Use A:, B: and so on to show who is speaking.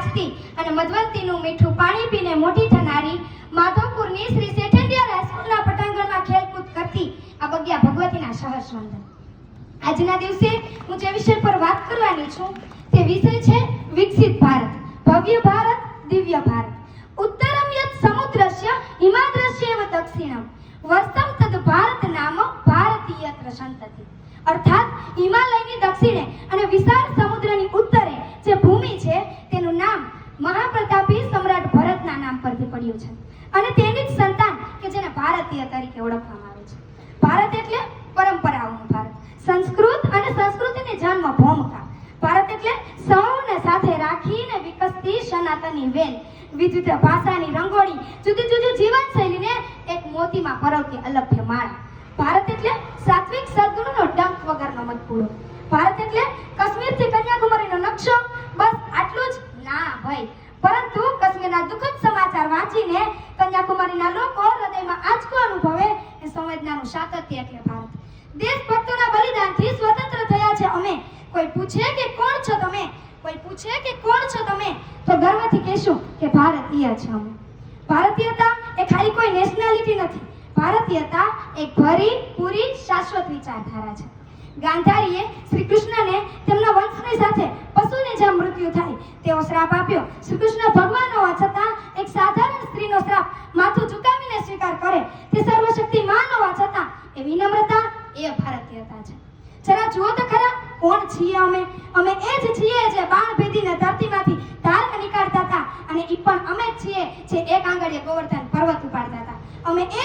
A: નાચતી અને મધવંતીનું મીઠું પાણી પીને મોટી થનારી માધવપુરની શ્રી શેઠેન્દ્ર હાઈસ્કૂલના પટાંગણમાં ખેલકૂદ કરતી આ બગ્યા ભગવતીના સહસ્વંદન. આજના દિવસે હું જે વિષય પર વાત કરવાની છું તે વિષય છે વિકસિત ભારત, ભવ્ય ભારત, દિવ્ય ભારત. ઉત્તરમ યત સમુદ્રસ્ય હિમાદ્રસ્ય એવ દક્ષિણમ વર્ષમ તદ ભારત નામ ભારતીયત્ર સંતતિ. અર્થાત હિમાલયની દક્ષિણે અને વિશાળ સમુદ્રની ઉત્તરે જે ભૂમિ છે તેનું નામ મહાપ્રતાપી સમ્રાટ ભરતના નામ પરથી પડ્યું છે અને તેની જ સંતાન કે જેને ભારતીય તરીકે ઓળખવામાં આવે છે. ભારત એટલે પરંપરાઓનું ભારત, સંસ્કૃત અને સંસ્કૃતિની જન્મભૂમિકા. ભારત એટલે સૌને સાથે રાખીને વિકસતી સનાતની વેલ, વિવિધ ભાષાની રંગોળી, જુદી જુદી જીવનશૈલીને એક મોતીમાં પરોવતી અલભ્ય માળા. ભારત એટલે સાત્વિક સદગુણનો ડંક વગરનો મતપૂરો. ભારત એટલે કાશ્મીરથી કન્યાકુમારીનો નકશો. બસ આટલું જ ના ભાઈ, પરંતુ કાશ્મીરના દુઃખદ સમાચાર વાંચીને કન્યાકુમારીના લોકો હૃદયમાં આંચકો અનુભવે એ સંવેદનાનું સાતત્ય એટલે ભારત. દેશભક્તોના બલિદાનથી સ્વતંત્ર થયા છે અમે. કોઈ પૂછે કે કોણ છો તમે, કોઈ પૂછે કે કોણ છો તમે, તો ગર્વથી કહેશું કે ભારતીય છે અમે. ભારતીયતા એ ખાલી કોઈ નેશનાલિટી નથી. ભારતીયતા એક ભરી પૂરી શાશ્વત વિચારધારા છે. ગાંધારીએ શ્રી કૃષ્ણને તેમના વંશની સાથે પશુની જેમ મૃત્યુ થાય તેવો શ્રાપ આપ્યો. શ્રી કૃષ્ણ ભગવાન હોવા છતાં એક સાધારણ સ્ત્રીનો શ્રાપ માથું ઝુકાવીને સ્વીકાર કરે તે સર્વશક્તિમાન હોવા છતાં એ વિનમ્રતા એ ભારતીયતા છે. જરા જુઓ તો ખરા કોણ છીએ અમે. અમે એ જ છીએ જે બાણ ભેદીને ધરતીમાંથી ધાર નીકાળતા હતા અને ઈ પણ અમે જ છીએ જે એક આંગળીએ ગોવર્ધન પર્વત ઉપાડતા હતા. અમે એ